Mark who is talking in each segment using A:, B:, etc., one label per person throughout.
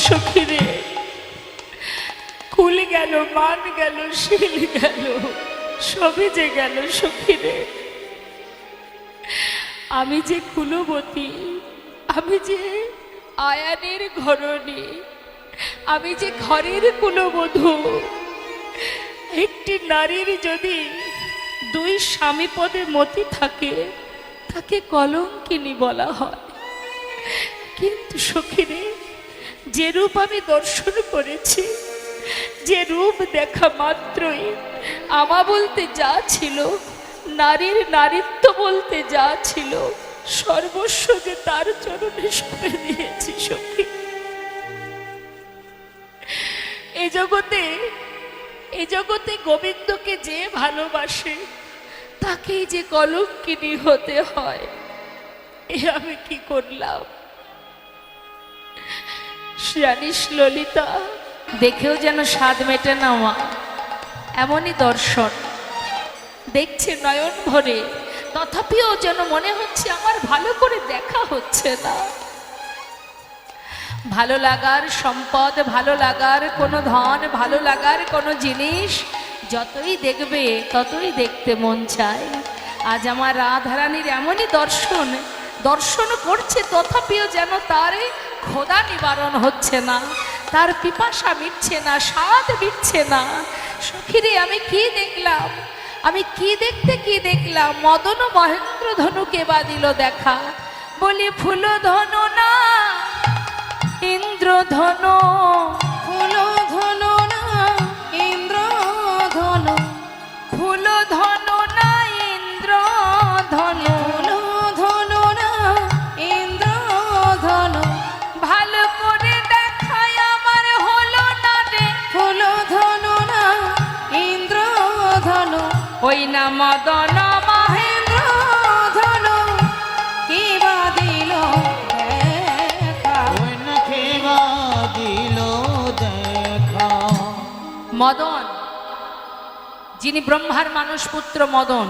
A: সখী রে, কুল গেল, মান গেল, শিল গেল, সবই যে গেল সখী রে। আমি যে কুলবতী, আমি যে আয়ানের ঘরণী, আমি যে ঘরের কুলবধূ। একটি নারীর যদি দুই স্বামী পদে মতি থাকে তাকে কলঙ্কিনী বলা হয়। কিন্তু সখীরে, যে রূপ আমি দর্শন করেছি, যে রূপ দেখা মাত্রই আমা বলতে যা ছিল, নারীর নারীত্ব বলতে যা ছিল, সর্বস্ব যে তার চরণে সঁপে দিয়েছি সখী। এই জগতে গোবিন্দকে যে ভালোবাসে তাকেই যে কলঙ্কিনী হতে হয়। এ আমি কি করলাম জানিস ললিতা? দেখেও যেন স্বাদ মেটে না মা, এমনই দর্শন দেখছে নয়ন ভরে, তথাপিও যেন মনে হচ্ছে আমার ভালো করে দেখা হচ্ছে না। ভালো লাগার সম্পদ, ভালো লাগার কোনো ধন, ভালো লাগার কোনো জিনিস যতই দেখবে ততই দেখতে মন চায়। আজ আমার রাধারানীর এমনই দর্শন করছে, তথাপিও যেন তার ক্ষুধা নিবারণ হচ্ছে না, তার পিপাসা মিটছে না, স্বাদ মিটছে না। সখীরে, আমি কি দেখলাম? আমি কি দেখলাম? মদন মহেন্দ্র ধনুকে বাঁধিল দেখা। বলি ফুল ধনু না ইন্দ্রধনু,
B: ফুল ধনু না ইন্দ্রধনু,
A: ফুল ধনু না ইন্দ্রধনু,
B: ফুল ধনু না ইন্দ্রধনু,
A: ভালো করে দেখায় আমার হলো না রে।
B: ফুল ধনু না ইন্দ্রধনু,
A: ওই না মদন মহেন্দ্র
B: ইন্দ্রধনু কি বাঁধিল দেখা।
A: মদন, যিনি ব্রহ্মার মানুষ পুত্র মদন,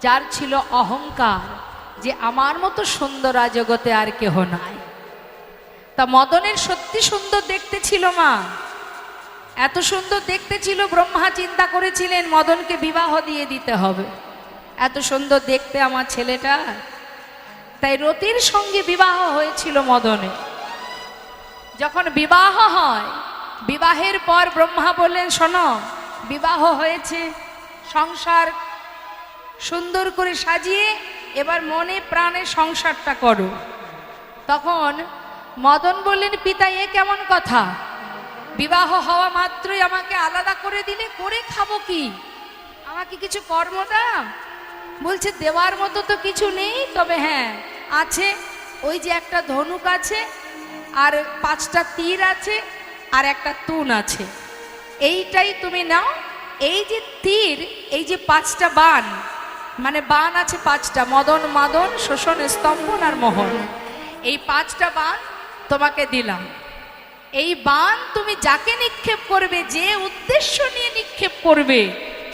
A: যার ছিল অহংকার যে আমার মতো সুন্দর জগতে আর কেহ নাই। তা মদনের সত্যি সুন্দর দেখতে ছিল মা, এত সুন্দর দেখতে ছিল, ব্রহ্মা চিন্তা করেছিলেন মদনকে বিবাহ দিয়ে দিতে হবে। এত সুন্দর দেখতে আমার ছেলেটা, তাই রতির সঙ্গে বিবাহ হয়েছিল মদনের। যখন বিবাহ হয়, বিবাহের পর ব্রহ্মা বললেন, শোনো, বিবাহ হয়েছে, সংসার সুন্দর করে সাজিয়ে এবার মনে প্রাণে সংসারটা করো। তখন মদন বললেন, পিতা এ কেমন কথা? বিবাহ হওয়া মাত্রই আমাকে আলাদা করে দিলে, করে খাবো কি? আমাকে কিছু কর্ম দাও। বলছে, দেওয়ার মতো তো কিছু নেই, তবে হ্যাঁ আছে, ওই যে একটা ধনুক আছে, আর 5টা তীর আছে, আর একটা তুন আছে, এইটাই তুমি নাও। এই যে তীর, এই যে 5টা বাণ, মানে বাণ আছে 5টা, মদন মাদন শোষণ স্তম্ভন আর মোহন, এই 5টা বাণ তোমাকে দিলাম। এই বাণ তুমি যাকে নিক্ষেপ করবে, যে উদ্দেশ্য নিয়ে নিক্ষেপ করবে,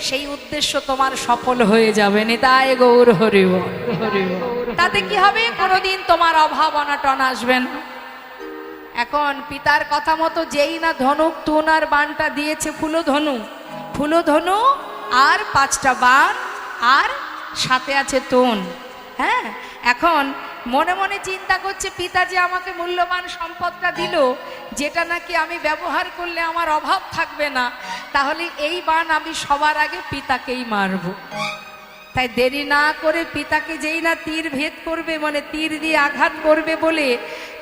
A: সেই উদ্দেশ্য তোমার সফল হয়ে যাবে। নিতাই গৌর হরি বল। তাতে কি হবে? কোনোদিন তোমার অভাব অনাটন আসবে না। এখন পিতার কথা মতো যেই না ধনুক তুন আর বাণটা দিয়েছে, ফুলধনু আর 5টা বাণ, আর সাথে আছে তুন। হ্যাঁ, এখন মনে মনে চিন্তা করছে, পিতা যে আমাকে মূল্যবান সম্পদটা দিল, যেটা নাকি আমি ব্যবহার করলে আমার অভাব থাকবে না, তাহলে এই বাণ আমি সবার আগে পিতাকেই মারব। তাই দেরি না করে পিতাকে যেই না তীর ভেদ করবে, মানে তীর দিয়ে আঘাত করবে বলে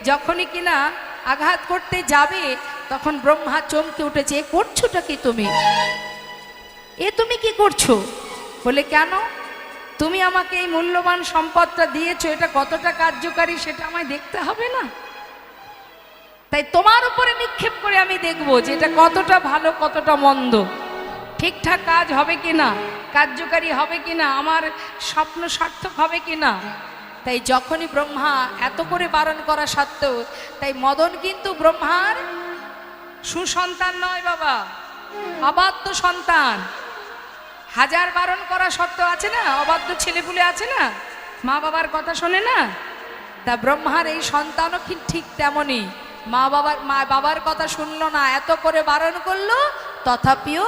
A: যখনই কিনা আঘাত করতে যাবে, তখন ব্রহ্মা চমকে উঠেছে, এ করছোটা কি তুমি? তুমি কি করছো? বলে, কেন? তুমি আমাকে এই মূল্যবান সম্পদটা দিয়েছো, এটা কতটা কার্যকারী সেটা আমায় দেখতে হবে না? তাই তোমার উপরে নিক্ষেপ করে আমি দেখবো যে এটা কতটা ভালো, কতটা মন্দ, ঠিকঠাক কাজ হবে কিনা, কার্যকারী হবে কিনা, আমার স্বপ্ন সার্থক হবে কিনা। তাই যখনই ব্রহ্মা এত করে বারণ করা সত্ত্বেও, তাই মদন কিন্তু ব্রহ্মার সুসন্তান নয় বাবা, অবাধ্য সন্তান। হাজার বারণ করা সত্ত্বেও আছে না, অবাধ্য ছেলেপুলে আছে না, মা বাবার কথা শোনে না। তা ব্রহ্মার এই সন্তানও ঠিক তেমনই, মা বাবার কথা শুনলো না, এত করে বারণ করলো, তথাপিও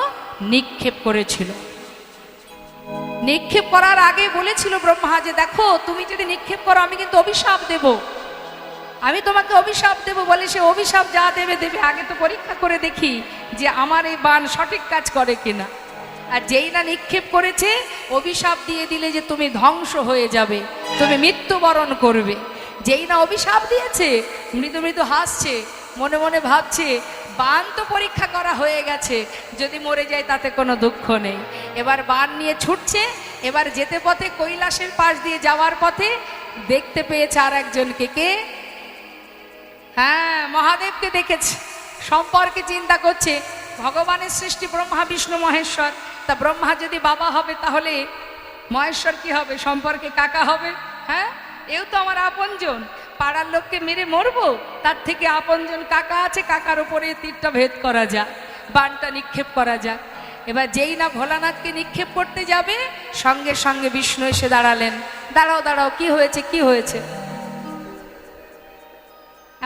A: নিক্ষেপ করেছিল। নিক্ষেপ করার আগে বলেছিল ব্রহ্মা যে দেখো তুমি যদি নিক্ষেপ করো আমি কিন্তু অভিশাপ দেব, আমি তোমাকে অভিশাপ দেব। বলে সে অভিশাপ যা দেবে দেবে, আগে তো পরীক্ষা করে দেখি যে আমার এই বাণ সঠিক কাজ করে কিনা। আর যেই না নিক্ষেপ করেছে, অভিশাপ দিয়ে দিলে যে তুমি ধ্বংস হয়ে যাবে, তুমি মৃত্যুবরণ করবে। যেই না অভিশাপ দিয়েছে, মৃদু মৃদু হাসছে, মনে মনে ভাবছে বাণ তো পরীক্ষা করা হয়ে গেছে, যদি মরে যায় তাতে কোনো দুঃখ নেই। এবার বাণ নিয়ে ছুটছে। এবার যেতে পথে কৈলাসের পাশ দিয়ে যাওয়ার পথে দেখতে পেয়েছে আর একজনকে। কে? হ্যাঁ, মহাদেবকে দেখেছে। সম্পর্কে চিন্তা করছে, ভগবানের সৃষ্টি ব্রহ্মা বিষ্ণু মহেশ্বর, তা ব্রহ্মা যদি বাবা হবে তাহলে মহেশ্বর কি হবে? সম্পর্কে কাকা হবে। হ্যাঁ, এও তো আমার আপনজন, পাড়ার লোককে মেরে মরবো, তার থেকে আপনজন কাকা আছে, কাকার উপরে তীরটা ভেদ করা যাক, বাণটা নিক্ষেপ করা যাক। এবার যেই না ভোলানাথকে নিক্ষেপ করতে যাবে, সঙ্গে সঙ্গে বিষ্ণু এসে দাঁড়ালেন। দাঁড়াও দাঁড়াও, কি হয়েছে কি হয়েছে?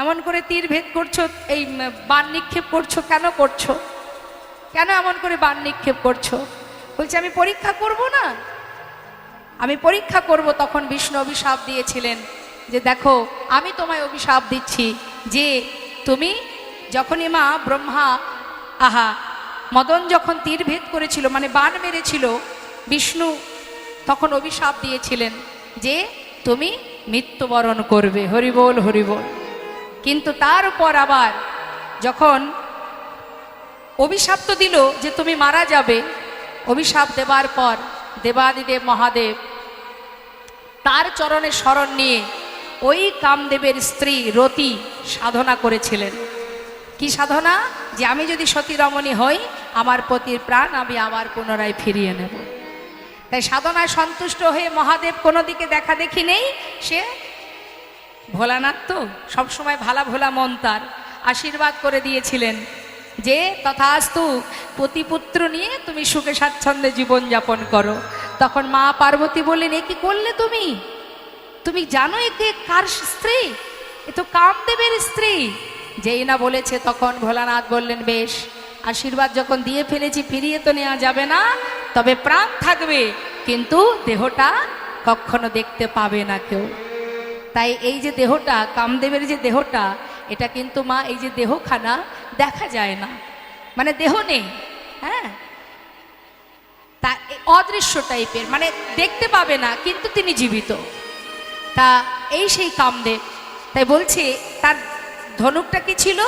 A: এমন করে তীর ভেদ করছো, এই বাণ নিক্ষেপ করছো, কেন করছো? কেন এমন করে বাণ নিক্ষেপ করছো? বলছে আমি পরীক্ষা করব না, আমি পরীক্ষা করব। তখন বিষ্ণু অভিশাপ দিয়েছিলেন যে দেখো আমি তোমায় অভিশাপ দিচ্ছি যে তুমি যখনই মা ব্রহ্মা মদন যখন তীর ভেদ করেছিল, মানে বাণ মেরেছিল, বিষ্ণু তখন অভিশাপ দিয়েছিলেন যে তুমি মৃত্যুবরণ করবে। হরিবোল হরিবোল। কিন্তু তার উপর আবার যখন অভিশাপ তো দিল যে তুমি মারা যাবে, অভিশাপ দেবার পর দেবাদিদেব মহাদেব তার চরণে শরণ নিয়ে ওই কামদেবের স্ত্রী রতি সাধনা করেছিলেন। কি সাধনা? যে আমি যদি সতী রমণী হই, আমার পতির প্রাণ আমি আবার পুনরায় ফিরিয়ে নেব। তাই সাধনায় সন্তুষ্ট হয়ে মহাদেব কোনো দিকে দেখা দেখি নেই, সে ভোলানাথ তো সবসময় ভালা ভোলা মন, তার আশীর্বাদ করে দিয়েছিলেন যে তথাস্তু, পতিপুত্র নিয়ে তুমি সুখে স্বাচ্ছন্দ্যে জীবন যাপন করো। তখন মা পার্বতী বললেন, এ কি করলে তুমি? তুমি জানো একে কার স্ত্রী? এ তো কামদেবের স্ত্রী। যেই না বলেছে, তখন ভোলানাথ বললেন, বেশ, আশীর্বাদ যখন দিয়ে ফেলেছি ফিরিয়ে তো নেওয়া যাবে না, তবে প্রাণ থাকবে, কিন্তু দেহটা কখনো দেখতে পাবে না কেউ। তাই এই যে দেহটা, কামদেবের যে দেহটা, এটা কিন্তু মা এই যে দেহখানা দেখা যায় না, মানে দেহ নেই। হ্যাঁ, তা অদৃশ্য টাইপের, মানে দেখতে পাবে না, কিন্তু তিনি জীবিত। তা এই সেই কামদেব। তাই বলছে তার ধনুকটা কি ছিল?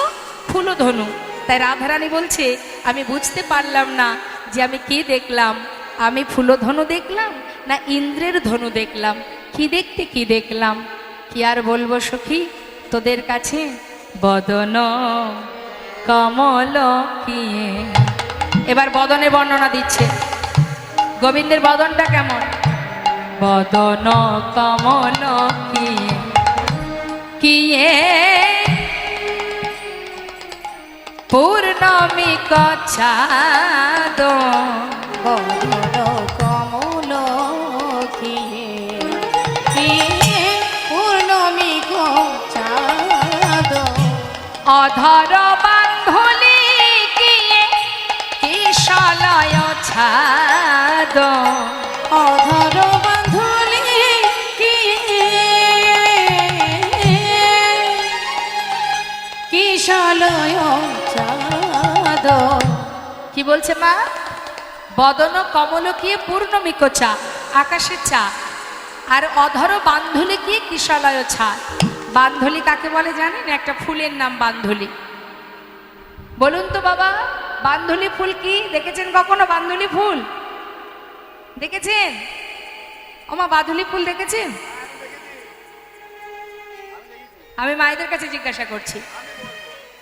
A: ফুল ধনু। তাই রাধারানী বলছে, আমি বুঝতে পারলাম না যে আমি কি দেখলাম, আমি ফুলধনু দেখলাম না ইন্দ্রের ধনু দেখলাম, কি দেখতে কি দেখলাম, কি আর বলবো সখী তোদের কাছে। বদন কমল কিয়ে, এবার বদনে বর্ণনা দিচ্ছে, গোবিন্দের বদনটা কেমন। বদন কমল কিয়ে কিয়ে পূর্ণমী কছাদ,
B: কমল পূর্ণমী কছাদ,
A: অধর বান্ধলি কিয়ে কিশলয় ছাদ,
B: অধর বাঁধলি কিশলয় চাঁদ।
A: কি বলছে মা? বদন কমল কি পূর্ণমিক চা, আকাশের চা, আর অধর বান্ধলি কি কিশলয় ছাদ। বান্ধলি কাকে বলে জানেন? একটা ফুলের নাম বান্ধলি। বলুন তো বাবা, বান্ধলি ফুল কি? দেখেছেন কখনো বান্ধলি ফুল? দেখেছেন? ওমা, বান্ধলি ফুল দেখেছেন? আমি মায়েদের কাছে জিজ্ঞাসা করছি।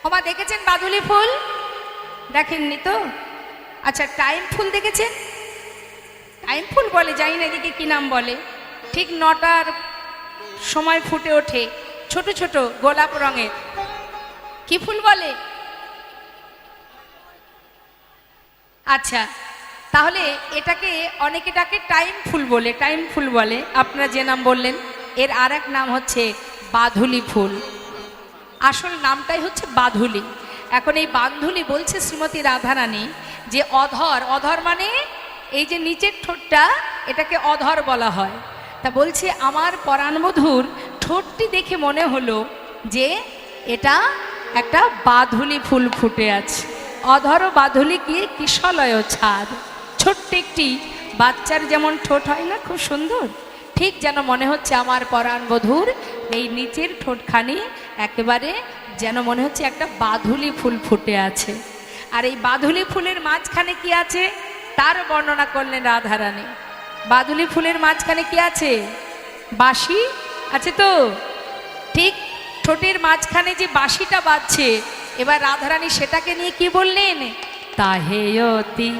A: ওমা, দেখেছেন বাদুলি ফুল? দেখেননি তো? আচ্ছা, টাইম ফুল দেখেছেন? টাইম ফুল বলে, জানি না এদিকে কি নাম বলে। ঠিক 9টার সময় ফুটে ওঠে, ছোট ছোট গোলাপ রঙের। কি ফুল বলে? আচ্ছা, তাহলে এটাকে অনেকে ডাকে টাইম ফুল বলে, টাইম ফুল বলে। আপনারা যে নাম বললেন, এর আর এক নাম হচ্ছে বাধুলি ফুল। আসল নামটাই হচ্ছে বাধুলি। এখন এই বান্ধুলি বলছে শ্রীমতী রাধারানী যে অধর, অধর মানে এই যে নিচের ঠোঁটটা, এটাকে অধর বলা হয়। তা বলছে আমার পরাণবধূর ঠোঁটটি দেখে মনে হলো যে এটা একটা বাধুলি ফুল ফুটে আছে। অধর ও বাধুলি কি কিশলয় ছাদ। ছোট্ট একটি বাচ্চার যেমন ঠোঁট হয় না, খুব সুন্দর, ঠিক যেন মনে হচ্ছে আমার পরাণবধূর এই নিচের ঠোঁটখানি একেবারে যেন মনে হচ্ছে একটা বাধুলি ফুল ফুটে আছে। আর এই বাধুলি ফুলের মাঝখানে কি আছে তার বর্ণনা করলেন রাধারানী। বাধুলি ফুলের মাঝখানে কি আছে? বাঁশি আছে তো। ঠিক ঠোঁটের মাঝখানে যে বাঁশিটা বাজছে, এবার রাধারানী সেটাকে নিয়ে কি বললেন? তাহে অতি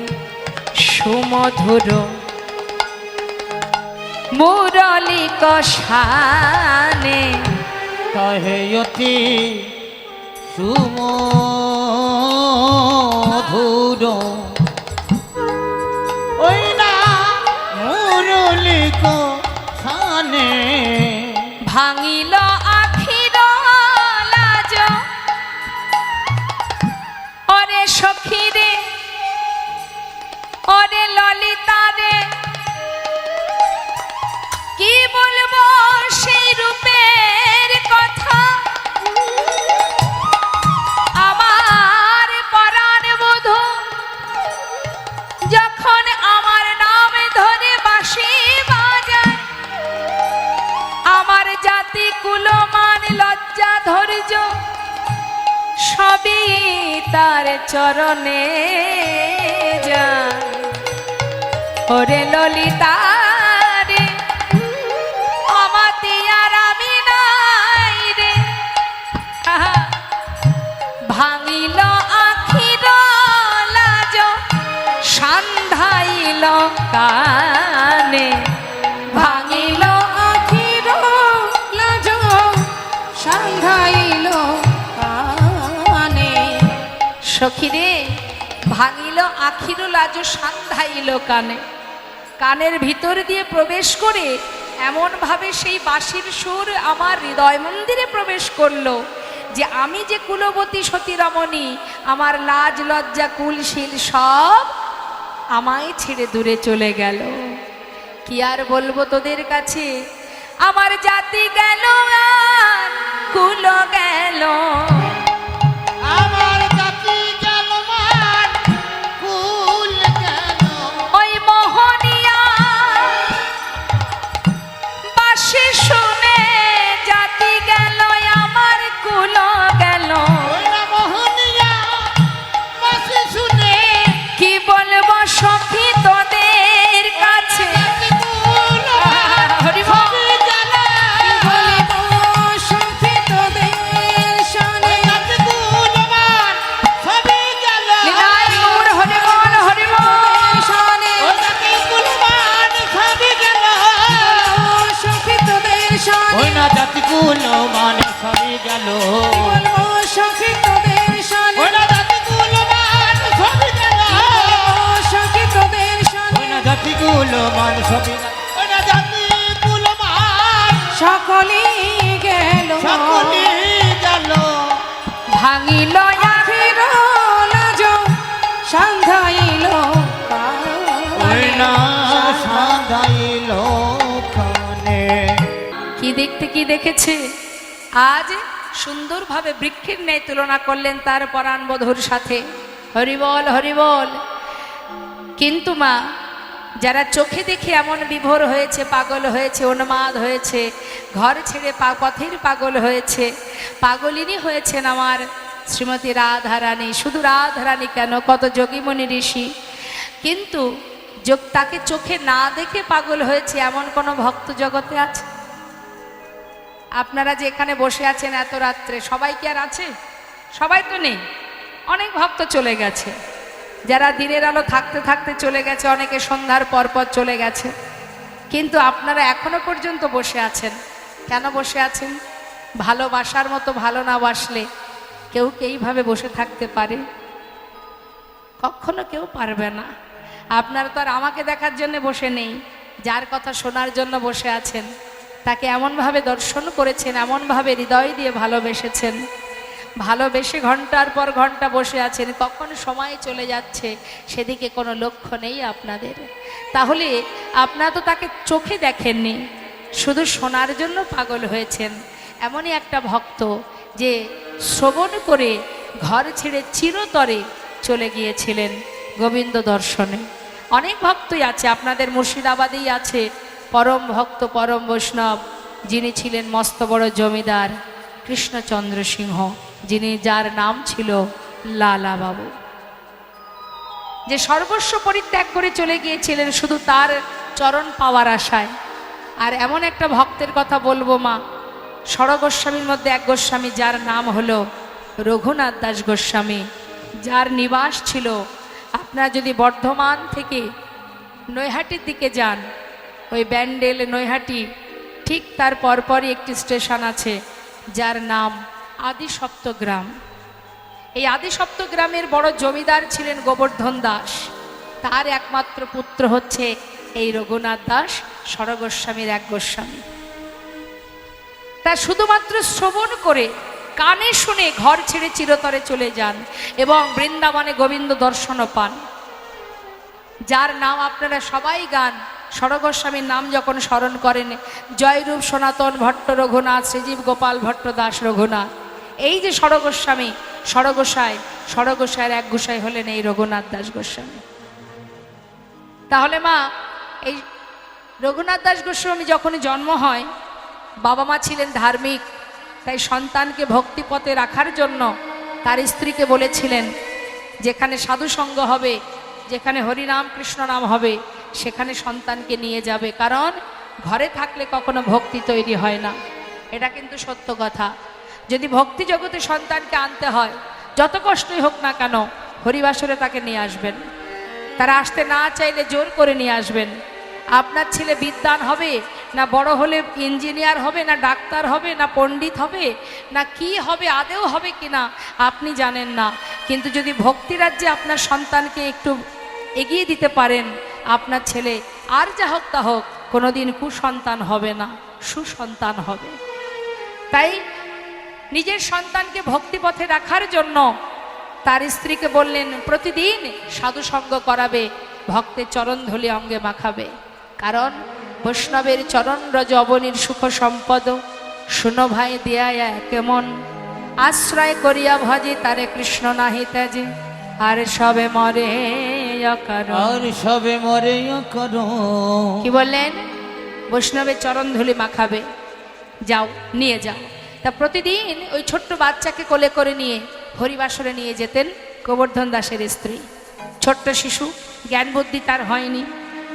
A: সুমধুর মুরলী কষানে,
C: তাহে অতি সুমধুর ওই না মুরলী কষানে,
A: ভাঙিল আখির লাজ ওরে সখী রে, ওরে ললিতা রে, কি বলবো সেই রূপের কথা, আমার পরাণবধূ যখন আমার নাম ধরে বাঁশি বাজায়, আমার জাতি কুলমান লজ্জা ধৈর্য সবই তার চরণে যায়। ওরে ললিতা রে, আমাতি আর আমি নাই রে, আহা, ভাঙিল আখির লাজ সান্ধাইল কানে,
B: ভাঙিল আখির লাজ সান্ধাইল কানে।
A: সখী রে, ভাঙিল আখির লাজ সান্ধাইল কানে। কানের ভিতর দিয়ে প্রবেশ করে এমনভাবে সেই বাঁশির সুর আমার হৃদয় মন্দিরে প্রবেশ করলো যে আমি যে কুলবতী সতী রমণী, আমার লাজ লজ্জা কুলশীল সব আমায় ছেড়ে দূরে চলে গেল। কি আর বলবো তোদের কাছে, আমার জাতি গেল আর কুল গেল,
C: আমার জাতি গেল মান কুল গেল,
A: ওই মোহনিয়া বাঁশি শুনে জাতি গেল আমার কুল গেল।
C: ওই না মোহনিয়া বাঁশি শুনে,
A: কি বলবো সখী তোদের কাছে,
C: জাতি কুল মান
A: হরি বল।
C: সবই গেল,
B: বলিব সখী তোদের শানে,
C: ওই জাতি কুল মান সবই গেল,
A: নিতাই গৌর হরি বল, হরি বল।
B: তোদের শানে,
C: ওই জাতি কুল মান সবই গেল,
B: সখী তোদের শানে,
C: ওই না জাতি কুল মান সবই গেল,
B: বলবো সখী তোদের শানে,
C: ওই না জাতি কুল মান সবই গেল,
B: সখী তোদের শানে,
C: ওই না জাতি কুল মান সবই গেল, ওই না জাতি কুল মান
B: সকলেই গেল,
C: সকলি গেল,
A: ভাঙিল
B: আখির লাজ সান্ধাইল
C: ওই না
B: কানে।
C: সাদাইল কানে।
A: কি দেখতে কি দেখেছে, আজ সুন্দরভাবে বৃক্ষের ন্যায় তুলনা করলেন তার পরাণবধূর সাথে। হরিবল হরিবল। কিন্তু মা, যারা চোখে দেখে এমন বিভোর হয়েছে, পাগল হয়েছে, উন্মাদ হয়েছে, ঘর ছেড়ে পথের পাগল হয়েছে, পাগলিনী হয়েছেন আমার শ্রীমতী রাধারানী। শুধু রাধারানী কেন, কত যোগীমণি ঋষি, কিন্তু তাকে চোখে না দেখে পাগল হয়েছে এমন কোনো ভক্ত জগতে আছে? আপনারা যে এখানে বসে আছেন এত রাত্রে, সবাই কি আর আছে? সবাই তো নেই, অনেক ভক্ত চলে গেছে। যারা দিনের আলো থাকতে থাকতে চলে গেছে, অনেকে সন্ধ্যার পর পর চলে গেছে, কিন্তু আপনারা এখনো পর্যন্ত বসে আছেন। কেন বসে আছেন? ভালোবাসার মতো ভালো না বাসলে কেউ কি এইভাবে বসে থাকতে পারে? কখনো কেউ পারবে না। আপনারা তো আর আমাকে দেখার জন্য বসে নেই, যার কথা শোনার জন্য বসে আছেন, তাকে এমনভাবে দর্শন করেছেন, এমনভাবে হৃদয় দিয়ে ভালোবেসেছেন, ভালোবেসে ঘন্টার পর ঘন্টা বসে আছেন, কখন সময় চলে যাচ্ছে সেদিকে কোনো লক্ষ্য নেই আপনাদের। তাহলে আপনারা তো তাকে চোখে দেখেননি, শুধু শোনার জন্য পাগল হয়েছেন। এমনই একটা ভক্ত যে শ্রবণ করে ঘর ছেড়ে চিরতরে চলে গিয়েছিলেন গোবিন্দ দর্শনে। অনেক ভক্তই আছে, আপনাদের মুর্শিদাবাদেই আছে পরম ভক্ত পরম বৈষ্ণব, যিনি ছিলেন মস্ত বড় জমিদার কৃষ্ণচন্দ্র সিংহ, যার নাম ছিল লালা বাবু, যে সর্বস্ব পরিত্যাগ করে চলে গিয়েছিলেন শুধু তার চরণ পাওয়ার আশায়। আর এমন একটা ভক্তের কথা বলবো মা, ষড়গোস্বামীর মধ্যে এক গোস্বামী যার নাম হলো রঘুনাথ দাস গোস্বামী, যার নিবাস ছিল, আপনারা যদি বর্ধমান থেকে নৈহাটির দিকে যান, ওই ব্যান্ডেল নৈহাটি ঠিক তার পরপরই একটি স্টেশন আছে যার নাম আদিসপ্তগ্রাম। এই আদিসপ্তগ্রামের বড় জমিদার ছিলেন গোবর্ধন দাস, তার একমাত্র পুত্র হচ্ছে এই রঘুনাথ দাস, ষড়গোস্বামীর এক গোস্বামী। তা শুধুমাত্র শ্রবণ করে কানে শুনে ঘর ছেড়ে চিরতরে চলে যান এবং বৃন্দাবনে গোবিন্দ দর্শনও পান। যার নাম আপনারা সবাই গান, ষড়গোস্বামীর নাম যখন স্মরণ করেন, জয়রূপ সনাতন ভট্ট রঘুনাথ, শ্রীজীব গোপাল ভট্ট দাস রঘুনাথ, এই যে ষড়গোস্বামী, ষড়গোসাইয়ের এক গোসাই হলেন এই রঘুনাথ দাস গোস্বামী। তাহলে মা, এই রঘুনাথ দাস গোস্বামী যখনই জন্ম হয়, বাবা মা ছিলেন ধার্মিক, তাই সন্তানকে ভক্তিপথে রাখার জন্য তার স্ত্রীকে বলেছিলেন যেখানে সাধুসঙ্গ হবে, যেখানে হরিনাম কৃষ্ণ নাম হবে, সেখানে সন্তানকে নিয়ে যাবে, কারণ ঘরে থাকলে কখনো ভক্তি তৈরি হয় না। এটা কিন্তু সত্য কথা। যদি ভক্তি জগতে সন্তানকে আনতে হয়, যত কষ্টই হোক না কেন, হরিবাসরে তাকে নিয়ে আসবেন। তারা আসতে না চাইলে জোর করে নিয়ে আসবেন। আপনার ছেলে বিদ্বান হবে না, বড় হলে ইঞ্জিনিয়ার হবে না, ডাক্তার হবে না, পণ্ডিত হবে না, কি হবে, আদেও হবে কিনা আপনি জানেন না, কিন্তু যদি ভক্তি রাজ্যে আপনার সন্তানকে একটু এগিয়ে দিতে পারেন, আপনার ছেলে আর যা হোক তা হোক কোনোদিন কুসন্তান হবে না, সুসন্তান হবে। তাই নিজের সন্তানকে ভক্তিপথে রাখার জন্য তার স্ত্রীকে বললেন প্রতিদিন সাধুসঙ্গ করাবে, ভক্তের চরণ ধুলি অঙ্গে মাখাবে, কারণ বৈষ্ণবের চরণ রজ অবনীর সুখ সম্পদ, শুনো ভাই দিয়া কেমন, আশ্রয় করিয়া ভজে তারে কৃষ্ণ নাহি ত্যাজে, আর সবে মরে
C: আর সবে মরে করো।
A: কি বললেন? বৈষ্ণবের চরণ ধুলি মাখাবে, যাও নিয়ে যাও। তা প্রতিদিন ওই ছোট্ট বাচ্চাকে কোলে করে নিয়ে হরিবাসরে নিয়ে যেতেন গোবর্ধন দাসের স্ত্রী। ছোট্ট শিশু, জ্ঞান বুদ্ধি তার হয়নি,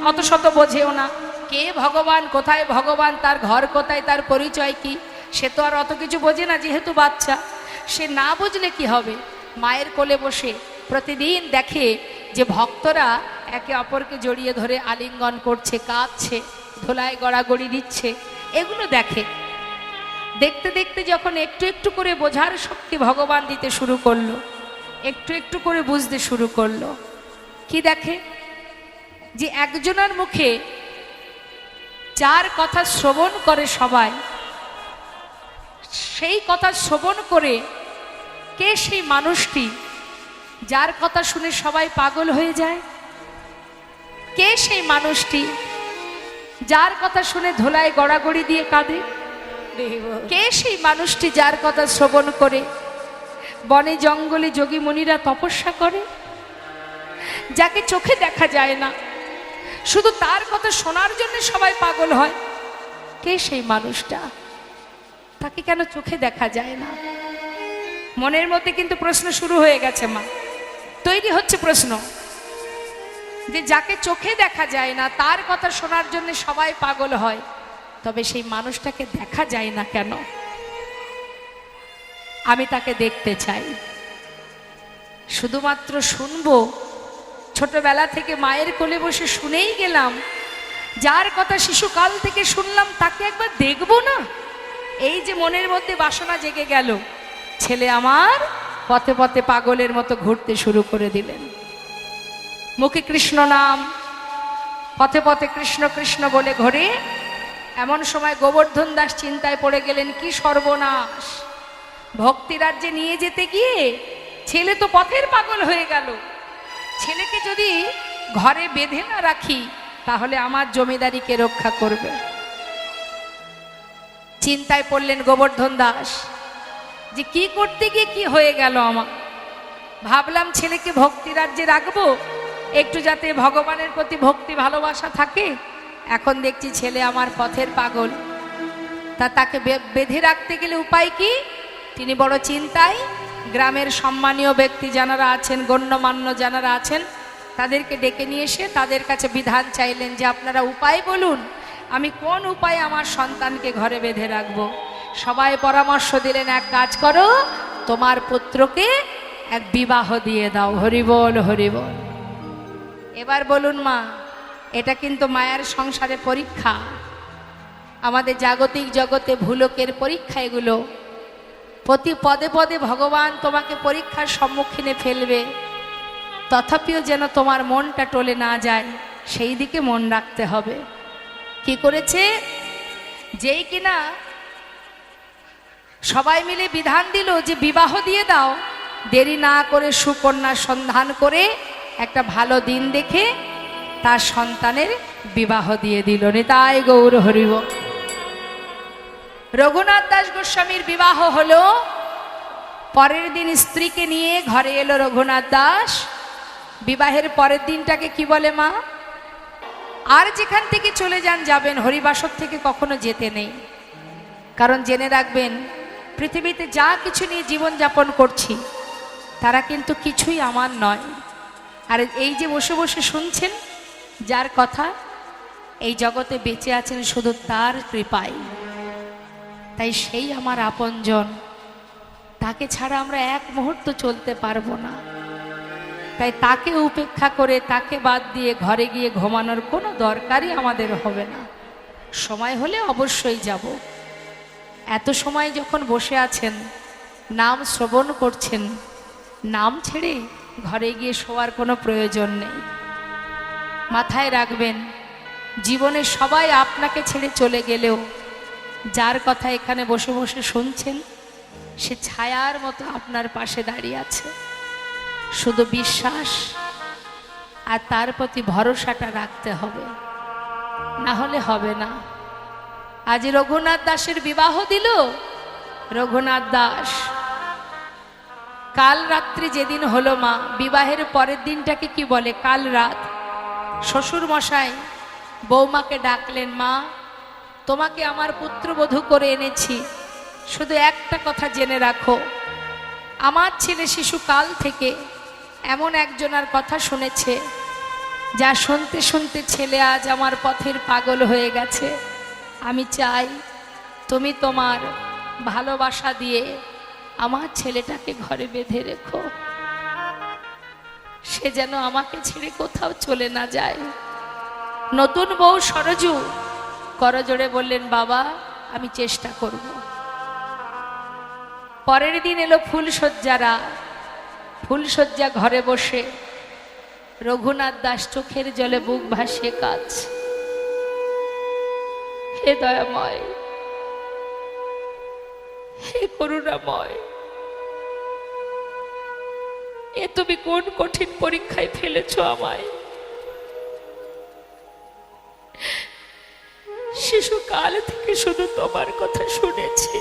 A: অত শত বোঝেও না, কে ভগবান, কোথায় ভগবান, তার ঘর কোথায়, তার পরিচয় কি, সে তো আর অত কিছু বোঝে না, যেহেতু বাচ্চা। সে না বুঝলে কি হবে, মায়ের কোলে বসে প্রতিদিন দেখে যে ভক্তরা একে অপরকে জড়িয়ে ধরে আলিঙ্গন করছে, কাঁদছে, ধোলায় গড়াগড়ি দিচ্ছে, এগুলো দেখে। দেখতে দেখতে যখন একটু একটু করে বোঝার শক্তি ভগবান দিতে শুরু করলো, একটু একটু করে বুঝতে শুরু করলো, কি দেখে যে একজনের মুখে যার কথা শ্রবণ করে সবাই, সেই কথা শ্রবণ করে কে সেই মানুষটি যার কথা শুনে সবাই পাগল হয়ে যায়? কে সেই মানুষটি যার কথা শুনে ধোলায় গড়াগড়ি দিয়ে কাঁদে? কে সেই মানুষটি যার কথা শ্রবণ করে বনে জঙ্গলে যোগী মুনিরা তপস্যা করে? যাকে চোখে দেখা যায় না, শুধু তার কথা শোনার জন্য সবাই পাগল হয়। কে সেই মানুষটা? তাকে কেন চোখে দেখা যায় না? মনের মধ্যে কিন্তু প্রশ্ন শুরু হয়ে গেছে মা, তৈরি হচ্ছে প্রশ্ন, যে যাকে চোখে দেখা যায় না, তার কথা শোনার জন্য সবাই পাগল হয়, তবে সেই মানুষটাকে দেখা যায় না কেন? আমি তাকে দেখতে চাই, শুধুমাত্র শুনবো। ছোটবেলা থেকে মায়ের কোলে বসে শুনেই গেলাম, যার কথা শিশুকাল থেকে শুনলাম তাকে একবার দেখবো না? এই যে মনের মধ্যে বাসনা জেগে গেল, ছেলে আমার পথে পথে পাগলের মতো ঘুরতে শুরু করে দিলেন। মুখে কৃষ্ণ নাম, পথে পথে কৃষ্ণ কৃষ্ণ বলে ঘোরে। এমন সময় গোবর্ধন দাস চিন্তায় পড়ে গেলেন, কি সর্বনাশ, ভক্তিরাজ্যে নিয়ে যেতে গিয়ে ছেলে তো পথের পাগল হয়ে গেল। ছেলেকে যদি ঘরে বেঁধে না রাখি তাহলে আমার জমিদারিকে রক্ষা করবে। চিন্তায় পড়লেন গোবর্ধন দাস যে কি করতে গিয়ে কি হয়ে গেল আমার। ভাবলাম ছেলেকে ভক্তিরাজ্যে রাখবো, একটু যাতে ভগবানের প্রতি ভক্তি ভালোবাসা থাকে। এখন দেখছি ছেলে আমার পথের পাগল, তাকে বেঁধে রাখতে গেলে উপায় কি? তিনি বড় চিন্তায় গ্রামের সম্মানীয় ব্যক্তি যারা আছেন, গণ্যমান্য যারা আছেন, তাদেরকে ডেকে নিয়ে এসে তাদের কাছে বিধান চাইলেন যে আপনারা উপায় বলুন, আমি কোন উপায়ে আমার সন্তানকে ঘরে বেঁধে রাখবো। সবাই পরামর্শ দিলেন, এক কাজ করো, তোমার পুত্রকে এক বিবাহ দিয়ে দাও। হরিবল হরিবল। এবার বলুন মা, এটা কিন্তু মায়ের সংসারে পরীক্ষা, আমাদের জাগতিক জগতে ভুলকের পরীক্ষা এগুলো। প্রতি পদে পদে ভগবান তোমাকে পরীক্ষার সম্মুখীনে ফেলবে, তথাপিও যেন তোমার মনটা টলে না যায়, সেই দিকে মন রাখতে হবে। কি করেছে? যেই কিনা সবাই মিলে বিধান দিল যে বিবাহ দিয়ে দাও, দেরি না করে সুকন্যার সন্ধান করে একটা ভালো দিন দেখে তার সন্তানের বিবাহ দিয়ে দিল। নিতাই গৌর হরিব। রঘুনাথ দাস গোস্বামীর বিবাহ হলো। পরের দিন স্ত্রীকে নিয়ে ঘরে এলো রঘুনাথ দাস। বিবাহের পরের দিনটাকে কি বলে মা? আর যেখান থেকে চলে যান যাবেন, হরিবাসর থেকে কখনো যেতে নেই। কারণ জেনে রাখবেন, পৃথিবীতে যা কিছু নিয়ে জীবন যাপন করছি তারা কিন্তু কিছুই আমার নয়। আর এই যে বসে বসে শুনছেন যার কথা, এই জগতে বেঁচে আছেন শুধু তার কৃপায়। তাই সেই আমার আপনজন, তাকে ছাড়া আমরা এক মুহূর্ত চলতে পারবো না। তাই তাকে উপেক্ষা করে, তাকে বাদ দিয়ে ঘরে গিয়ে ঘুমানোর কোনো দরকারই আমাদের হবে না। সময় হলে অবশ্যই যাব। এত সময় যখন বসে আছেন, নাম শ্রবণ করছেন, নাম ছেড়ে ঘরে গিয়ে শোয়ার কোনো প্রয়োজন নেই। মাথায় রাখবেন, জীবনে সবাই আপনাকে ছেড়ে চলে গেলেও যার কথা এখানে বসে বসে শুনছেন, সে ছায়ার মতো আপনার পাশে দাঁড়িয়ে আছে। শুধু বিশ্বাস আর তার প্রতি ভরসাটা রাখতে হবে, না হলে হবে না। আজ রঘুনাথ দাসের বিবাহ দিল রঘুনাথ দাস। কাল রাত্রি যেদিন হলো মা, বিবাহের পরের দিনটাকে কি বলে? কাল রাত। শ্বশুর মশাই বৌমাকে ডাকলেন, মা তোমাকে আমার পুত্রবধূ করে এনেছি, শুধু একটা কথা জেনে রাখো, আমার ছেলে শিশুকাল থেকে এমন একজনের কথা শুনেছে, যা শুনতে শুনতে ছেলে আজ আমার পথের পাগল হয়ে গেছে। আমি চাই তুমি তোমার ভালোবাসা দিয়ে আমার ছেলেটাকে ঘরে বেঁধে রেখো, সে যেন আমাকে ছেড়ে কোথাও চলে না যায়। নতুন বউ সরজু করজোড়ে বললেন, বাবা আমি চেষ্টা করব। পরের দিন এলো ফুলশয্যারা। ফুলশয্যা ঘরে বসে রঘুনাথ দাস চোখের জলে বুক ভাসিয়ে কাঁদছে। হে দয়াময়, হে করুণাময়, এ তুমি কোন কঠিন পরীক্ষায় ফেলেছ আমায়। শিশুকাল থেকে শুধু তোমার কথা শুনেছি,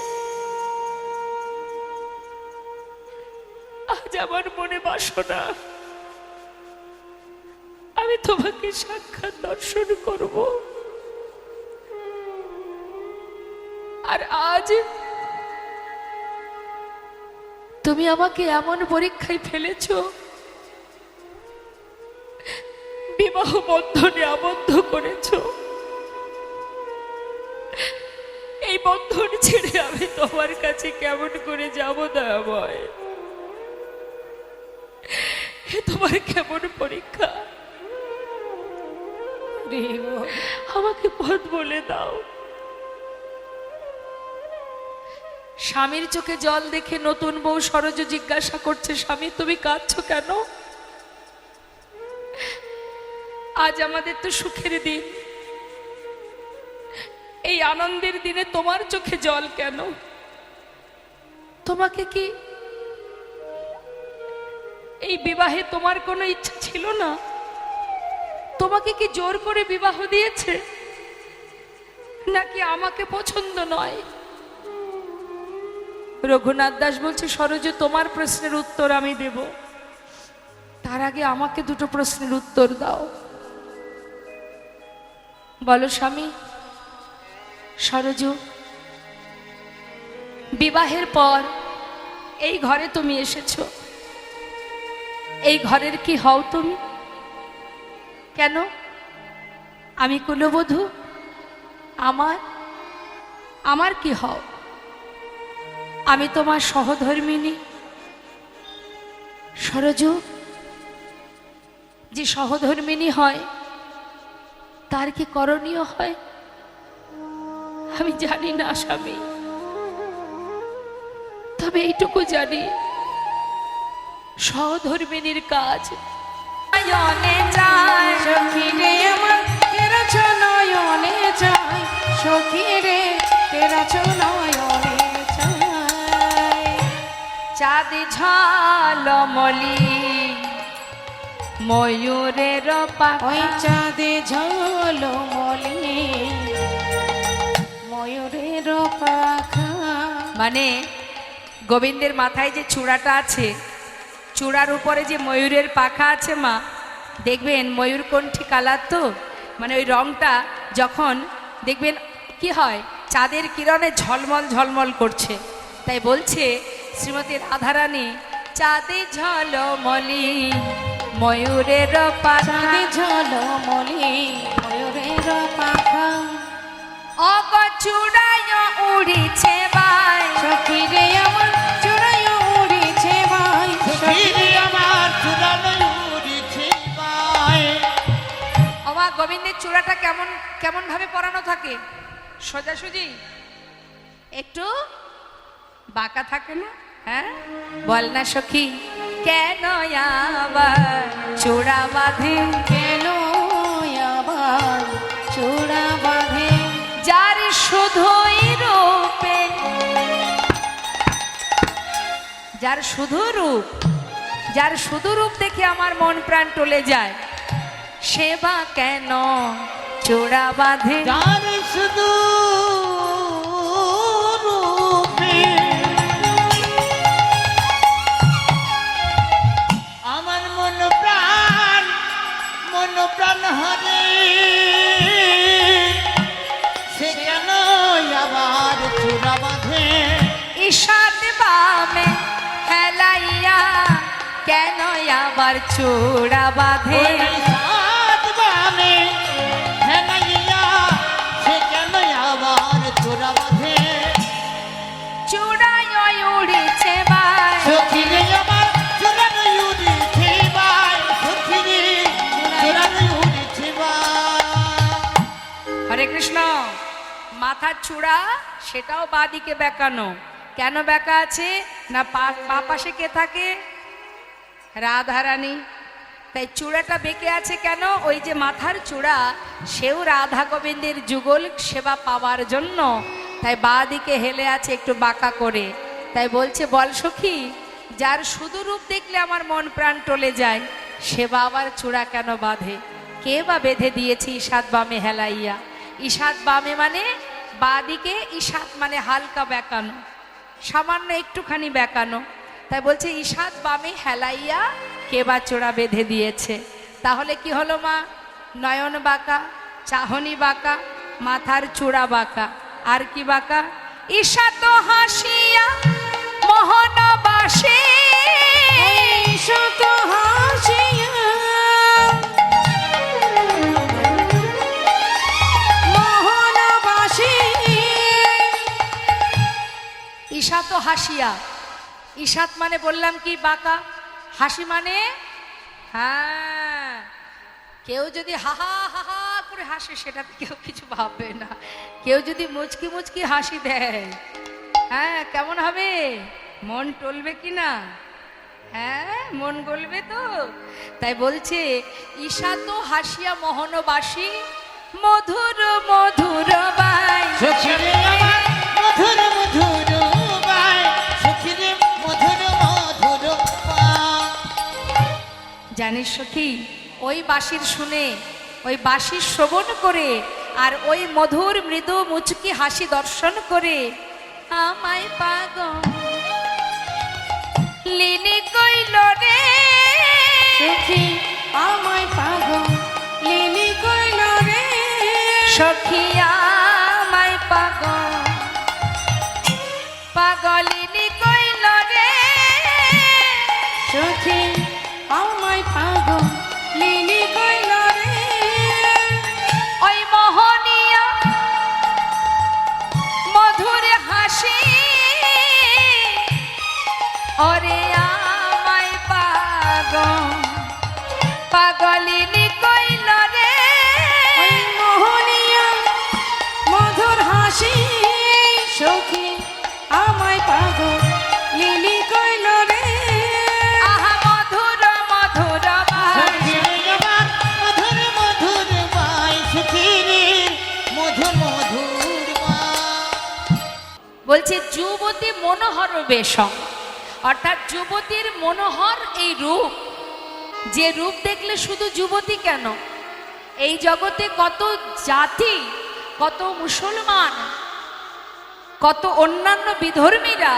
A: আজ আমার মনে বাসনা আমি তোমাকে সাক্ষাৎ দর্শন করব। আর আজ তুমি আমাকে এমন পরীক্ষায় ফেলেছ, বিবাহ বন্ধনে আবদ্ধ করেছ। এই বন্ধন ছেড়ে আমি তোমার কাছে কেমন করে যাব দয়াময়? তোমার কেমন পরীক্ষা, আমাকে পথ বলে দাও। স্বামীর চোখে জল দেখে নতুন বউ সরজ জিজ্ঞাসা করছে, স্বামী তুমি কাঁদছো কেন? আজ আমাদের তো সুখের দিন, এই আনন্দের দিনে তোমার চোখে জল কেন? তোমাকে কি এই বিবাহে তোমার কোনো ইচ্ছা ছিল না? তোমাকে কি জোর করে বিবাহ দিয়েছে, নাকি আমাকে পছন্দ নয়? রঘুনাথ দাস বলছে, সরোজ তোমার প্রশ্নের উত্তর আমি দেব, তার আগে আমাকে দুটো প্রশ্নের উত্তর দাও। বলো স্বামী। সরোজ, বিবাহের পর এই ঘরে তুমি এসেছো, এই ঘরের কি হও তুমি? কেন? আমি কুলবধূ, আমার কি হও? আমি তোমার সহধর্মিনী। সরোজ, যে সহধর্মিনী হয় তার কি করণীয় হয় আমি জানি না স্বামী, তবে এইটুকু জানি সহধর্মিনীর কাজ নয়নে যায়।
B: সখী রে আমার তেরা নয়নে চাই, সখী রে তেরা নয়নে চাই।
A: চাঁদ ঝলমলি ময়ূরের পাখা,
B: ওই চাঁদে ঝলমলি ময়ূরের পাখা।
A: মানে গোবিন্দের মাথায় যে চূড়াটা আছে, চূড়ার উপরে যে ময়ূরের পাখা আছে মা, দেখবেন ময়ূরকণ্ঠী কালার তো, মানে ওই রংটা যখন দেখবেন কি হয়, চাঁদের কিরণে ঝলমল ঝলমল করছে। তাই বলছে শ্রীমতী রাধারানী, চাঁদে ঝলমলি ময়ূরের পাখা,
B: চাঁদে ঝলমলি ময়ূরের পাখা।
A: অগ চূড়ায় উড়িছে বাই।
B: সখী রে আমার চূড়ায় উড়িছে ভাই,
C: সখী রে আমার চূড়ায় উড়িছে ভাই।
A: অমা গোবিন্দের চূড়াটা কেমন কেমন ভাবে পরানো থাকে? সোজাসুজি, একটু বাঁকা থাকে না? হ্যাঁ, বল না সখী, কেন আবার চূড়া বাঁধে?
B: কেন আবার চূড়া বাঁধে?
A: যার শুধুই রূপে, যার শুধু রূপ, যার শুধু রূপ দেখে আমার মন প্রাণ টলে যায়, সেবা কেন চূড়া বাঁধে?
C: যার শুধু রূপে আমার মন প্রাণ হরে, সে কেন আবার চূড়া বাঁধে?
A: ঈশাত বামে হেলাইয়া কেন আবার চূড়া বাঁধে?
C: ওই সাত বামে হেলাইয়া সে কেন আবার চূড়া বাঁধে?
A: চূড়ায় উড়িছে বাই।
C: সখী রে আমার চূড়ায় উড়িছে ভাই, সখী রে চূড়ায় উড়িছে ভাই।
A: হরে কৃষ্ণ। মাথার চূড়া সেটাও বাদিকে বেঁকানো। কেন বেঁকা আছে না? পা পাশে কে থাকে? রাধারানী। তাই চূড়াটা বেঁকে আছে কেন? ওই যে মাথার চূড়া, সেও রাধা গোবিন্দের যুগল সেবা পাওয়ার জন্য, তাই বাদিকে হেলে আছে একটু বাঁকা করে। তাই বলছে, বল সখী, যার শুধু রূপ দেখলে আমার মন প্রাণ টলে যায়, সে বাবার চূড়া কেন বাঁধে? কে বা বেঁধে দিয়েছে ঈশাত বামে হেলাইয়া? ঈশাত বামে মানে বাদিকে, ঈশাত মানে হালকা বেঁকানো, সামান্য একটুখানি বেঁকানো। তাই বলছে ঈশাত বামে হেলাইয়া কে বা চূড়া বেঁধে দিয়েছে। তাহলে কি হলো মা? নয়ন বাঁকা, চাহনি বাঁকা, মাথার চূড়া বাঁকা, আর কি বাঁকা? ঈশাত হাসিয়া মোহনবাসী,
B: শত হাসিয়া মোহনবাসী।
A: ঈশাত হাসিয়া, ঈশাত মানে বললাম কি বাঁকা, হাসি মানে হ্যাঁ, কেউ যদি হাহা হাহা করে হাসে সেটাতে কেউ কিছু ভাববে না। কেউ যদি মুচকি মুচকি হাসি দেয়, হ্যাঁ কেমন হবে? মন টলবে কি না? হ্যাঁ, মন গলবে তো। তাই বলছে ঈশাত হাসিয়া মোহনবাসী, মধুর মধুর বাই।
C: সখী রে আমার মধুর মধুর বাই, সখী
A: জানিস সখী, ওই বাঁশির শুনে, ওই বাঁশির শ্রবণ করে আর ওই মধুর মৃদু মুচকি হাসি দর্শন করে আমায় পাগল লিনি কইল রে।
B: সখী আমায় পাগল লিলি কইল রে।
A: সখী আমায় পাগল পাগলিনী কইল রে।
B: সখী আমায় পাগল লিলি কইল রে।
A: ওই মোহনিয়া মধুর হাসি ওরে আমায় পাগল পাগলিনী কইল রে।
B: ওই মোহনিয়া মধুর হাসি সখী আমায় পাগল লিলি কইল রে।
A: আহা মধুর মধুর বাঁশি।
C: আমার মধুর মধুর বাঁশির মধুর মধুর
A: বলছে যুবতী মনোহর বেশম, অর্থাৎ যুবতীর মনোহর এই রূপ, যে রূপ দেখলে শুধু যুবতী কেন, এই জগতে কত জাতি, কত মুসলমান, কত অন্যান্য বিধর্মীরা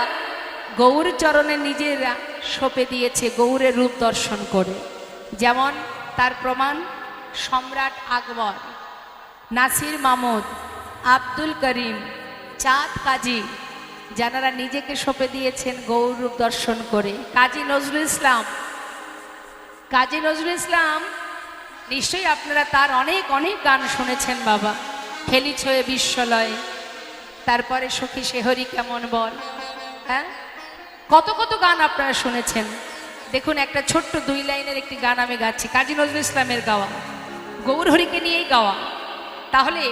A: গৌর চরণে নিজেরা সঁপে দিয়েছে গৌরের রূপ দর্শন করে। যেমন তার প্রমাণ সম্রাট আকবর, নাসির মামুদ, আব্দুল করিম, চাঁদ কাজী, যারা নিজেকে সঁপে দিয়েছেন গৌর রূপ দর্শন করে। কাজী নজরুল ইসলাম, কাজী নজরুল ইসলাম নিশ্চয়ই আপনারা তার অনেক অনেক গান শুনেছেন বাবা। খেলি ছয়ে বিশ্বলয়, তারপরে সখী শেহরি কেমন বল, হ্যাঁ কত কত গান আপনারা শুনেছেন। দেখুন একটা ছোট্ট 2 লাইনের একটি গান আমি গাচ্ছি, কাজী নজরুল ইসলামের গাওয়া, গৌরহরিকে নিয়েই গাওয়া। তাহলে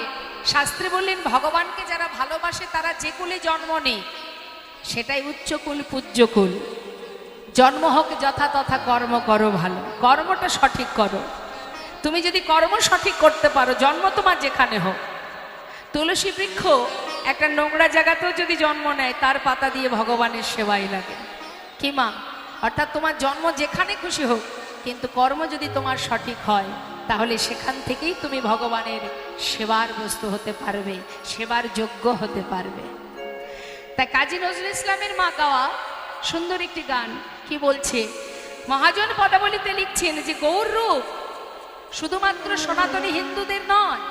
A: শাস্ত্রে বললেন ভগবানকে যারা ভালোবাসে তারা যে কুলে জন্ম নেই সেটাই উচ্চকুল পূজ্যকুল। জন্ম হোক যথা তথা কর্ম করো ভালো, কর্মটা সঠিক করো। তুমি যদি কর্ম সঠিক করতে পারো, জন্ম তোমার যেখানে হোক। তুলসী বৃক্ষ একটা নোংরা জায়গাতেও যদি জন্ম নেয় তার পাতা দিয়ে ভগবানের সেবাই লাগে কি মা। অর্থাৎ তোমার জন্ম যেখানে খুশি হোক, কিন্তু কর্ম যদি তোমার সঠিক হয় তাহলে সেখান থেকেই তুমি ভগবানের সেবার বস্তু হতে পারবে, সেবার যোগ্য হতে পারবে। তাই কাজী নজরুল ইসলামের মা গাওয়া সুন্দর একটি গান কি বলছে, মহাজন পদাবলীতে লিখছেন যে গৌর রূপ শুধুমাত্র সনাতনী হিন্দুদের নয়,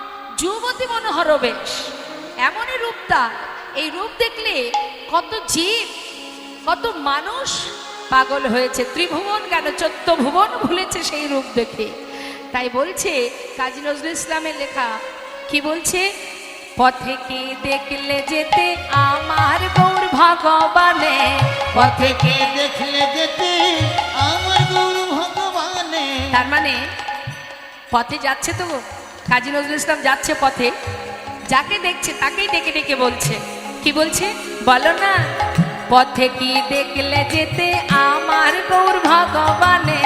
A: যুবতী মনোহর বেশ, এমনই রূপ তার। এই রূপ দেখলে কত জীব, কত মানুষ পাগল হয়েছে, ত্রিভুবন কেন 14 ভুবন ভুলেছে সেই রূপ দেখে। তাই বলছে কাজী নজরুল ইসলামের লেখা কি বলছে, পথে কি দেখলে যেতে আমার গৌর ভগবানে,
C: পথে কে দেখলে যেতে আমার গুরু ভগবানে।
A: তার মানে পথে যাচ্ছে তো কাজী নজরুল ইসলাম, যাচ্ছে পথে, যাকে দেখছে তাকেই ডেকে ডেকে বলছে, কি বলছে বলো না, পথে কি দেখলে যেতে আমার গৌর ভগবানে,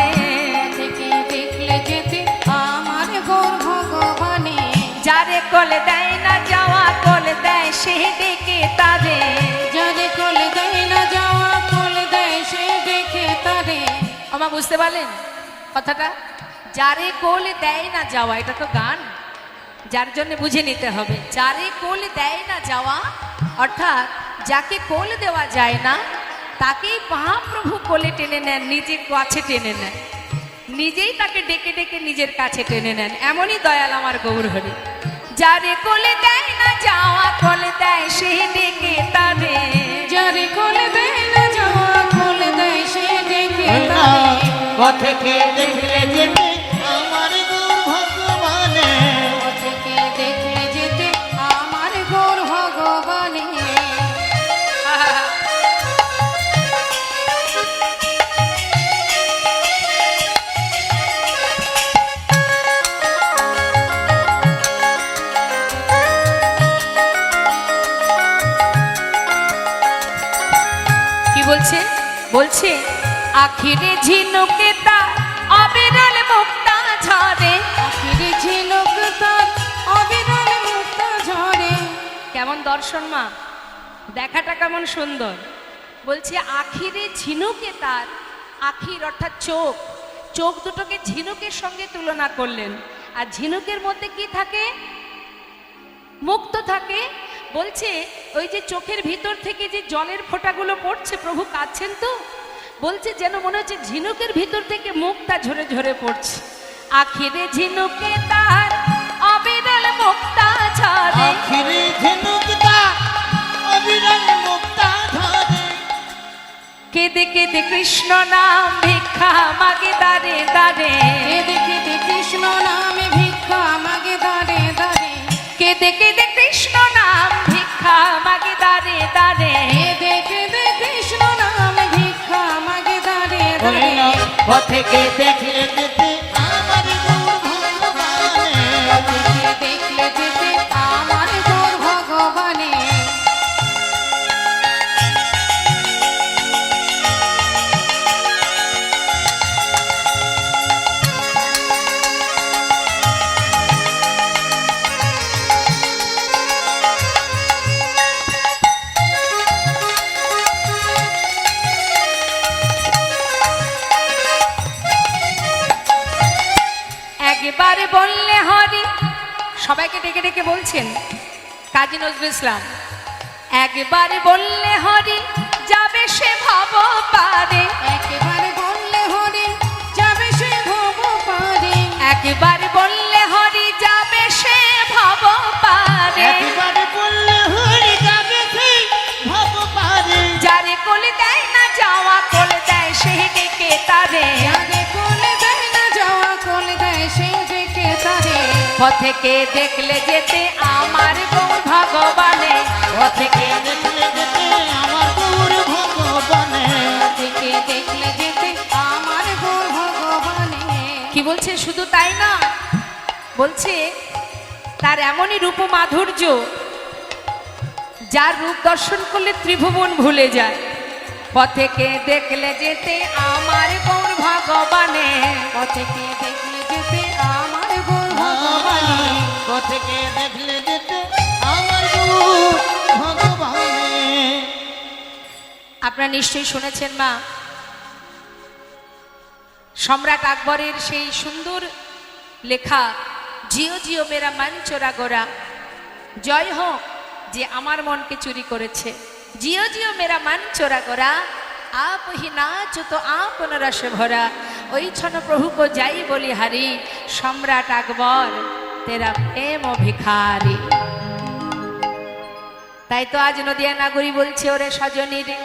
B: পথে কি দেখলে যেতে আমার গৌর ভগবানে।
A: যারে কোলে দেয় না যাওয়া কোলে দেয় সে ডেকে তারে,
B: যারে কোলে দেয় না যাওয়া কোলে দেয় সে দেখে তারে।
A: আমা বুঝতে পারলেন কথাটা, যারে কোলে দেয় না যাওয়া, এটা তো গান, যার জন্য বুঝে নিতে হবে। যারে কোলে দেয় না যাওয়া অর্থাৎ যাকে কোল দেওয়া যায় না তাকেই মহাপ্রভু কোলে টেনে নেন, নিজের কাছে টেনে নেন, নিজেই তাকে ডেকে ডেকে নিজের কাছে টেনে নেন। এমনই দয়াল আমার গৌরহরি। যারে কোলে দেয় না যাওয়া কোলে দেয় সে ডেকে তারে,
B: যারে কোলে দেয় না যাওয়া কোলে দেয় সে দেখে তারে।
C: পথে কে দেখলে যেতে আমার গুরু ভগবানে।
B: পথে কি দেখলে যেতে আমার গৌর ভগবানে।
A: কি বলছে, বলছে আখিরে ঝিনুকে তার অবিরল মুক্তা ঝরে,
B: আখিরে ঝিনুক তার অবিরল মুক্তা ঝরে।
A: কেমন দর্শন মা, দেখাটা কেমন সুন্দর। বলছে আখিরে ঝিনুকে তার, আখির অর্থাৎ চোখ, চোখ দুটোকে ঝিনুকের সঙ্গে তুলনা করলেন। আর ঝিনুকের মধ্যে কি থাকে? মুক্ত থাকে। বলছে ওই যে চোখের ভিতর থেকে যে জলের ফোঁটাগুলো পড়ছে, প্রভু কাঁদছেন তো, বলছে যেন মনে হচ্ছে ঝিনুকের ভিতর থেকে মুক্তা ঝরে ঝরে পড়ছে। আখিরে ঝিনুকে তার অবিরল মুক্তা ঝরে,
C: আখিরে ঝিনুকটা অবিরল মুক্তা ঝরে,
A: কেঁদে কেঁদে কৃষ্ণ নাম ভিক্ষা মাগে দারে দারে,
B: কেঁদে কেঁদে কৃষ্ণ নামে ভিক্ষা মাগে দাঁড়ে দাঁড়ে,
A: কেঁদে কেঁদে কৃষ্ণ নাম ভিক্ষা মাগে দারে দারে।
B: কেঁদে কেঁদে কৃষ্ণ নামে ভিক্ষা মাগে দাঁড়ে দাঁড়ে।
C: পথেকে দেখলে যেতে আমার গৌর ভগবানে,
B: দেখলে যেতে আমার গৌর ভগবানে।
A: একবার বললে হরি, সবাইকে ডেকে ডেকে বলছেন কাজী নজরুল ইসলাম, একবার বললে হরি যাবে সে ভব পারে,
B: একেবারে বললে হরি যাবে সে ভব পারে,
A: একবার বললে হরি যাবে সে ভব পারে,
C: একবারে বললে হরি যাবে সেই ভব পারে,
A: যারে কোলে দেয় না যাওয়া কোলে দেয় সে ডেকে তারে,
B: যারে কোলে দেয় না যাওয়া কোলে দেয় সে ডেকে তারে।
A: পথেকে দেখলে যেতে আমার গৌর ভগবানে,
C: পথেকে দেখলে যেতে আমার গৌর ভগবানে,
B: থেকে দেখলে যেতে আমার গৌর ভগবানে।
A: কি বলছে? শুধু তাই না, বলছে তার এমনই রূপ মাধুর্য যার রূপ দর্শন করলে ত্রিভুবন ভুলে যায়। পথেকে দেখলে যেতে আমার গৌর ভগবানে,
B: পথেকে দেখলে যেতে আমার গৌর ভগবানে।
C: পথেকে দেখলে যেতে আমার গৌর ভগবানে।
A: আপনারা নিশ্চয়ই শুনেছেন মা, সম্রাট আকবরের সেই সুন্দর লেখা জিও জিও মেরা মন চোরা গোরা, জয় হোক যে আমার মনকে চুরি করেছে, জিও জিও মেরা মন চোরা গোরা, आप ही नाच तो आप रस भरा, ওই ছন প্রভু কো যাই বলি হারি, সম্রাট আকবর তেরা প্রেম ভিখারি। তাই তো আজ নদিয়া নাগরী বলছে, ওরে সজনী রে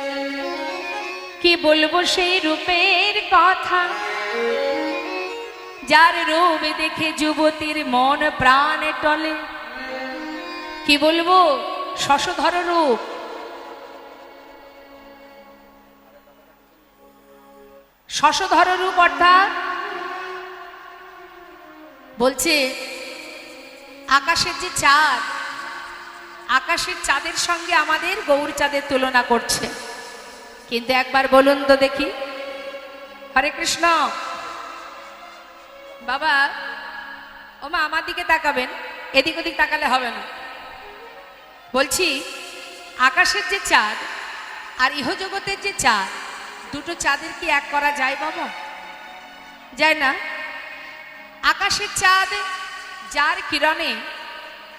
A: কি বলবো সেই রূপের কথা, যার রূপ দেখে যুবতীর মন প্রাণ টলে। কি বলবো? শশধর রূপ, শশধর রূপ অর্থাৎ বলছে আকাশের যে চাঁদ, আকাশের চাঁদের সঙ্গে আমাদের গৌর চাঁদের তুলনা করছে। কিন্তু একবার বলুন তো দেখি, হরে কৃষ্ণ বাবা, ওমা আমার দিকে তাকাবেন, এদিক ওদিক তাকালে হবে না। বলছি আকাশের যে চাঁদ আর ইহজগতের যে চাঁদ, দুটো চাঁদের কি এক করা যায় বাবা? যায় না। আকাশের চাঁদ যার কিরণে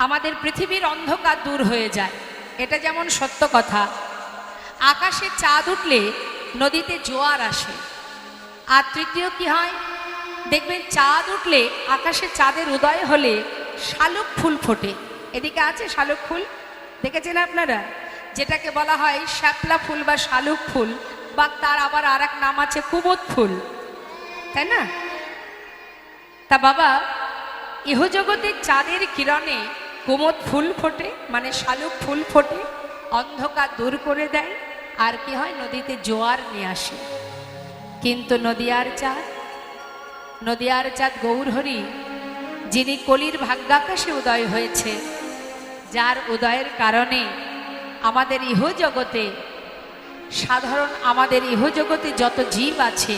A: আমাদের পৃথিবীর অন্ধকার দূর হয়ে যায়, এটা যেমন সত্য কথা। আকাশের চাঁদ উঠলে নদীতে জোয়ার আসে। আর তৃতীয় কি হয় দেখবেন, চাঁদ উঠলে আকাশের চাঁদের উদয় হলে শালুক ফুল ফোটে। এদিকে আছে শালুক ফুল, দেখেছেন আপনারা? যেটাকে বলা হয় শ্যাপলা ফুল বা শালুক ফুল, বা তার আবার আর এক নাম আছে কুমুদ ফুল, তাই না? তা বাবা, ইহজগতের চাঁদের কিরণে কুমুদ ফুল ফোটে, মানে শালুক ফুল ফোটে, অন্ধকার দূর করে দেয়। আর কি হয়? নদীতে জোয়ার নিয়ে আসে। কিন্তু নদিয়ার চাঁদ, নদিয়ার চাঁদ গৌরহরি, যিনি কলির ভাগ্যাকাশে উদয় হয়েছে, যার উদয়ের কারণে আমাদের ইহজগতে, সাধারণ আমাদের ইহজগতে যত জীব আছে,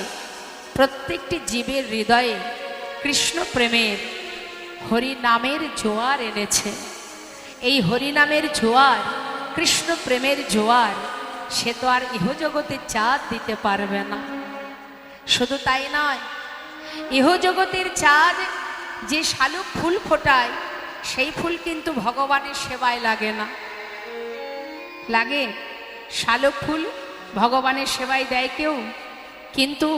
A: প্রত্যেকটি জীবের হৃদয়ে কৃষ্ণ প্রেমের হরি নামের জোয়ার এনেছে। এই হরি নামের জোয়ার, কৃষ্ণ প্রেমের জোয়ার, সে তো আর ইহজগতে চাঁদ দিতে পারবে না। শুধু তাই নয়, ইহ জগতের চাঁদ যে শালুক ফুল ফোটায় সেই ফুল কিন্তু ভগবানের সেবায় লাগে না। লাগে? শালুক ফুল ভগবানের সেবায় দেয় কেউ? কিন্তু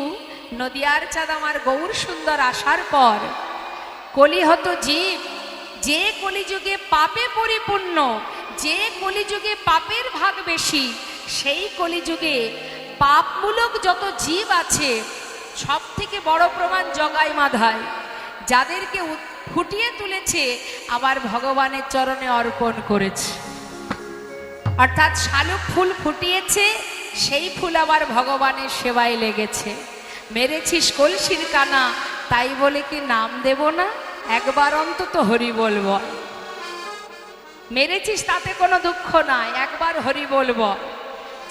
A: নদিয়ার চাঁদ আমার গৌর সুন্দর আসার পর কলিহত জীব, যে কলিযুগে পাপে পরিপূর্ণ, যে কলিযুগে পাপের ভাগ বেশি, সেই কলিযুগে পাপমূলক যত জীব আছে সব থেকে বড় প্রমাণ জগাই মাধায়, যাদেরকে ফুটিয়ে তুলেছে আবার ভগবানের চরণে অর্পণ করেছে। অর্থাৎ শালুক ফুল ফুটিয়েছে, সেই ফুল আবার ভগবানের সেবায় লেগেছে। মেরেছিস কলসির কানা, তাই বলে কি নাম দেব না? একবার অন্তত হরি বলব। মেরেছিস তাতে কোনো দুঃখ নাই, একবার হরি বলব।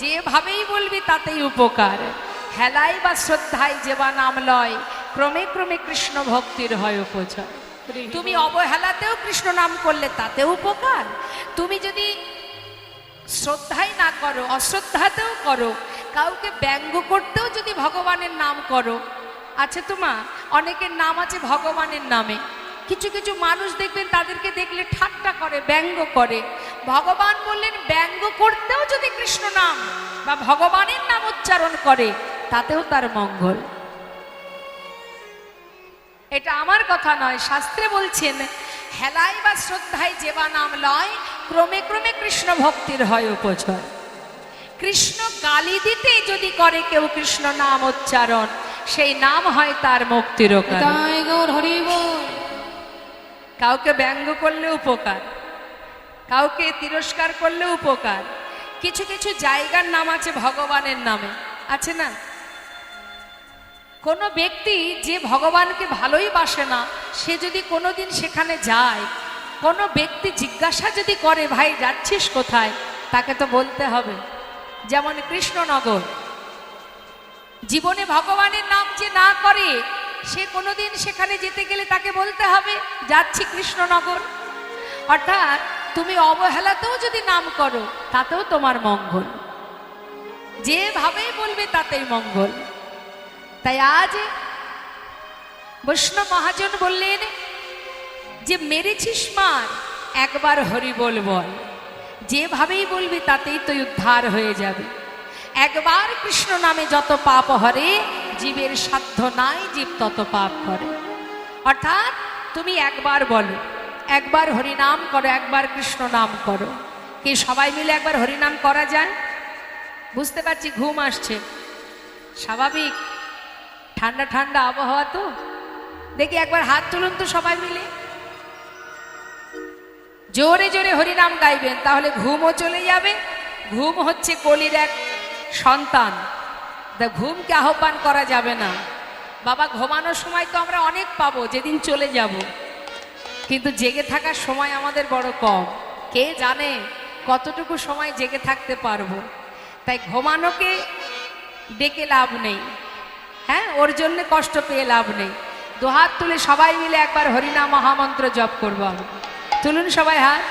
A: যেভাবেই বলবি তাতেই উপকার। হেলাই বা শ্রদ্ধায় যেবা নাম লয়, ক্রমে ক্রমে কৃষ্ণ ভক্তির হয় উপচয়। তুমি অবহেলাতেও কৃষ্ণ নাম করলে তাতেও উপকার। তুমি যদি শ্রদ্ধাই না করো, অশ্রদ্ধাতেও করো, কাউকে ব্যঙ্গ করতেও যদি ভগবানের নাম করো। আচ্ছা তোমা, অনেকের নাম আছে ভগবানের নামে, কিছু কিছু মানুষ দেখবেন তাদেরকে দেখলে ঠাট্টা করে, ব্যঙ্গ করে। ভগবান বললেন ব্যঙ্গ করতেও যদি কৃষ্ণ নাম বা ভগবানের নাম উচ্চারণ করে তাতেও তার মঙ্গল। এটা আমার কথা নয়, শাস্ত্রে বলছেন হেলাই বা শ্রদ্ধায় যেবা নাম লয়, ক্রমে ক্রমে কৃষ্ণ ভক্তির হয় উপচয়। কৃষ্ণ গালি দিতে যদি করে কেউ কৃষ্ণ নাম উচ্চারণ, সেই নাম হয় তার মুক্তির কারণ।
B: তাই গৌর হরি বল।
A: কাউকে ব্যঙ্গ করলে উপকার, কাউকে তিরস্কার করলে উপকার। কিছু কিছু জায়গার নাম আছে ভগবানের নামে, আছে না? কোনো ব্যক্তি যে ভগবানকে ভালোই বাসে না, সে যদি কোনোদিন সেখানে যায়, কোনো ব্যক্তি জিজ্ঞাসা যদি করে ভাই যাচ্ছিস কোথায়, তাকে তো বলতে হবে। যেমন কৃষ্ণনগর, জীবনে ভগবানের নাম যে না করে, সে কোনোদিন সেখানে যেতে গেলে তাকে বলতে হবে যাচ্ছি কৃষ্ণনগর। অর্থাৎ তুমি অবহেলাতেও যদি নাম করো তাতেও তোমার মঙ্গল, যেভাবেই বলবে তাতেই মঙ্গল। তাই আজ বৈষ্ণব মহাজন বললেন যে মেরেছিস মার, একবার হরি বল বল। যেভাবেই বলবি তাতেই তো উদ্ধার হয়ে যাবে। একবার কৃষ্ণ নামে যত পাপ হরে, জীবের সাধ্য নাই জীব তত পাপ করে। অর্থাৎ তুমি একবার বলো, একবার হরিনাম করো, একবার কৃষ্ণ নাম করো। কি সবাই মিলে একবার হরিনাম করা যায়? বুঝতে পারছি ঘুম আসছে, স্বাভাবিক, ঠান্ডা ঠান্ডা আবহাওয়া তো। দেখি একবার হাত তুলুন তো সবাই মিলে, জোরে জোরে হরিনাম গাইবেন, তাহলে ঘুমও চলে যাবে। ঘুম হচ্ছে কলির এক সন্তান, ঘুমকে আহ্বান করা যাবে না। বাবা ঘুমানোর সময় তো আমরা অনেক পাবো যেদিন চলে যাব, কিন্তু জেগে থাকার সময় আমাদের বড় কম। কে জানে কতটুকু সময় জেগে থাকতে পারবো। তাই ঘুমানোকে ডেকে লাভ নেই, হ্যাঁ, ওর জন্য কষ্ট পেয়ে লাভ নেই। দুহাত তুলে সবাই মিলে একবার হরিনাম মহামন্ত্র জপ করবো আমরা। তুলুন সবাই হাত,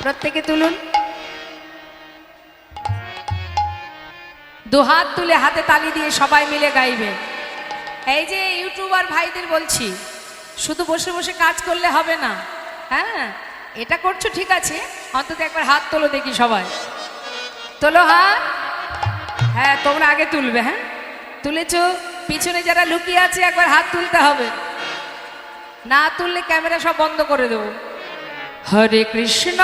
A: প্রত্যেকে তুলুন। দুহাত তুলে হাতে তালি দিয়ে সবাই মিলে গাইবে। এই যে ইউটিউবার ভাইদের বলছি, শুধু বসে বসে কাজ করলে হবে না। হ্যাঁ, এটা করছো ঠিক আছে, অন্তত একবার হাত তোলো দেখি সবাই। তোলো হাত, হ্যাঁ তোমরা আগে তুলবে। হ্যাঁ তুলেছো, পিছনে যারা লুকিয়ে আছে একবার হাত তুলতে হবে, না তুললে ক্যামেরা সব বন্ধ করে দেবো। হরে কৃষ্ণ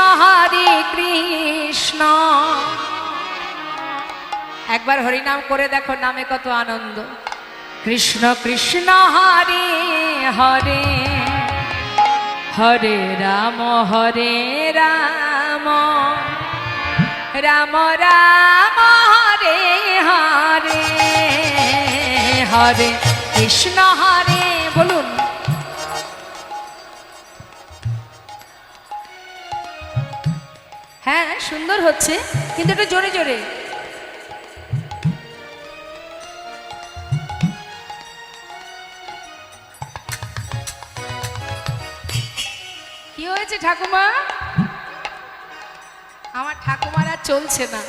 A: একবার হরিনাম করে দেখো, নামে কত আনন্দ। কৃষ্ণ কৃষ্ণ হরে হরে, হরে রাম রাম রাম হরে হরে, হরে কৃষ্ণ হরে। বলুন, হ্যাঁ সুন্দর হচ্ছে, কিন্তু একটু জোরে জোরে। কি হয়েছে ঠাকুমা? আমার ঠাকুমার আর চলছে না।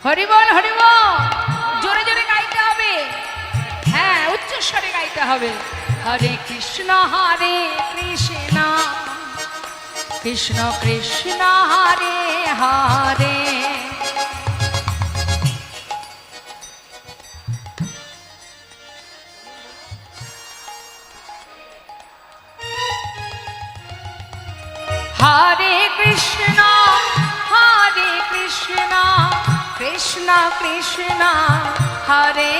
A: হরি বল হরি বল। হবে হরে কৃষ্ণ কৃষ্ণ কৃষ্ণ হরে হরে। হরে কৃষ্ণ কৃষ্ণ কৃষ্ণ হরে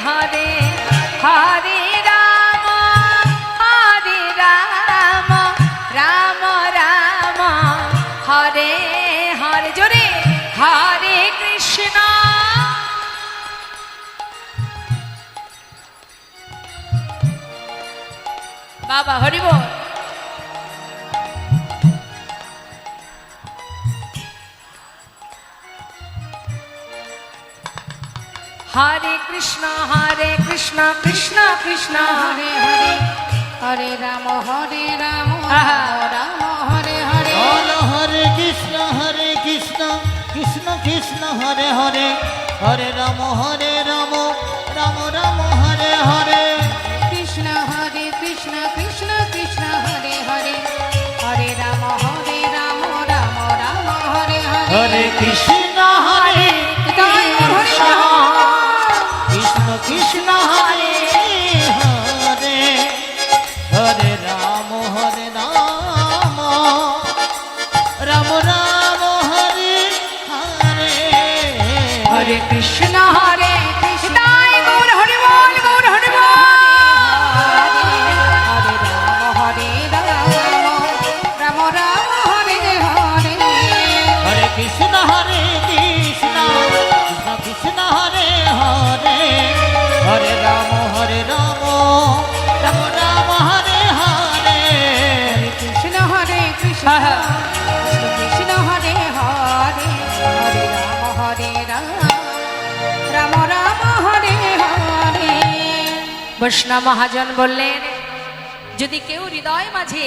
A: হরে, হরে রাম রাম রাম হরে হরে, জোরে হরে কৃষ্ণ। বাবা হরি বল। হরে কৃষ্ণ কৃষ্ণ কৃষ্ণ
B: হরে হরে, হরে রাম রাম হরে হরে।
C: বল হরে কৃষ্ণ কৃষ্ণ কৃষ্ণ হরে হরে, হরে রাম রাম রাম হরে হরে।
B: কৃষ্ণ কৃষ্ণ কৃষ্ণ হরে হরে, হরে রাম রাম রাম হরে হরে।
C: হরে কৃষ্ণ হরে কৃষ্ণ কৃষ্ণ হরে হরে, হরে রাম রাম রাম হরে হরে।
A: হরে কৃষ্ণ হরে কৃষ্ণ গৌর হরি বল, গৌর হরি বল।
B: হরে রাম রাম রাম হরে হরে।
C: হরে কৃষ্ণ কৃষ্ণ কৃষ্ণ হরে হরে, হরে রাম রাম হরে হরে।
B: কৃষ্ণ কৃষ্ণ কৃষ্ণ হরে হরে, হরে রাম রাম রাম হরে হরে।
A: বৈষ্ণব মহাজন বললেন, যদি কেউ হৃদয় মাঝে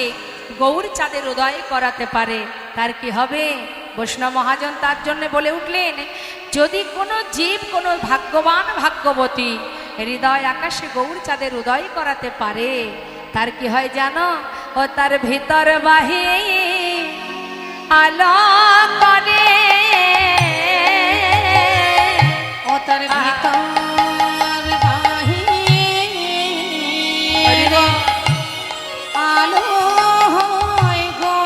A: গৌর চাঁদের উদয় করাতে পারে তার কি হবে? বৈষ্ণব মহাজন তার জন্য বলে উঠলেন, যদি কোনো জীব, কোনো ভাগ্যবান ভাগ্যবতী হৃদয় আকাশে গৌর চাঁদের উদয় করাতে পারে তার কি হয় জানো? ও তার ভিতর বাহি আলো করে,
B: ও তার ভিতর বাহির আলো হয় গো।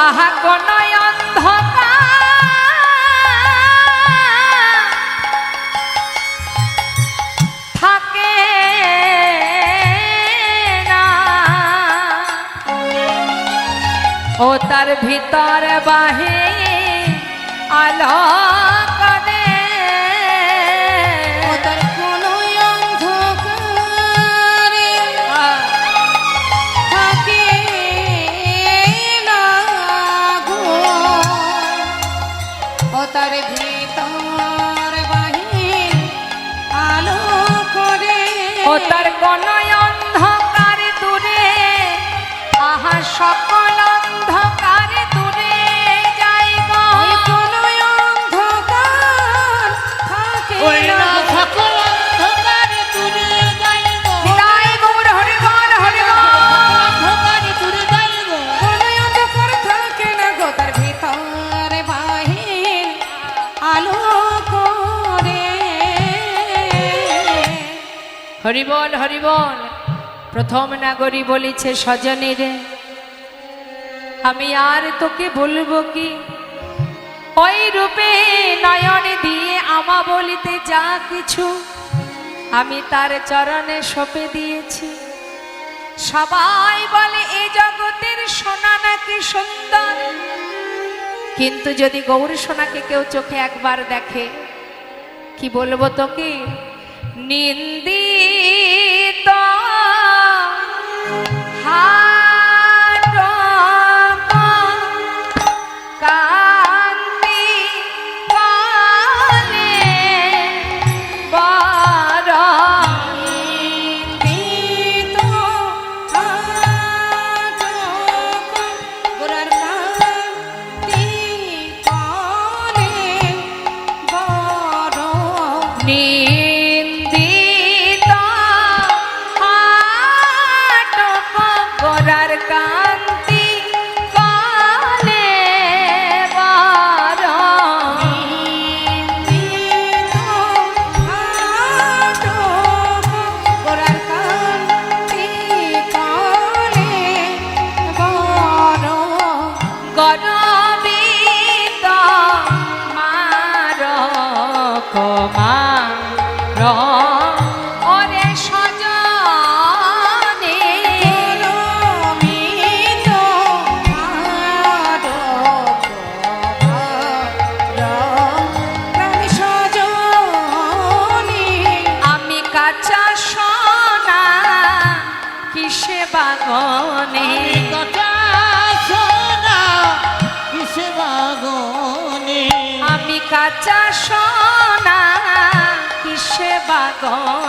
A: আহা কোন অন্ধকার থাকে না, ও তার ভিতর বাহে আলো করে।
B: ও তার কোনো অন্ধকারে থাকে না গো। ও তার ভিতর বাহির আলো করে।
A: ও তার কোন অন্ধকার দূরে, আহা সকল অন্ধকার দূরে যাই গো।
B: ওই কোনো অন্ধকার থাকে
C: ওই
B: না
C: না
B: গো।
C: সকল অন্ধকার দূরে যাইব,
A: তাই গৌর হরি বল, হরি বল।
C: অন্ধকার দূরে যাইব।
B: কোনো অন্ধকার থাকে না গো, তার ভিতর বাহির আলো করে।
A: হরি বল, হরি বল। প্রথম নাগরী বলিছে, সজনী রে আমি আর তোকে বলবো কি, ওই রূপে নয়ন দিয়ে আমা বলিতে যা কিছু আমি তার চরণে সঁপে দিয়েছি। সবাই বলে এ জগতের সোনা নাকি সুন্দর, কিন্তু যদি গৌর সোনাকে কেউ চোখে একবার দেখে, কি বলবো তোকে, নিন্দিত কান্তি কালে বড়
B: নিন্দিত আটক গোরার কান্তি কালে বড়।
A: নিন্দিত তোমার ওরে সজনে
B: আমি তোমার প্রাণ সজনী।
A: আমি কাঁচা সোনা কিসে বাগনে
C: কথা শোনা কিসে বাগনে
A: আমি কাঁচা সোনা কিসে বাগনে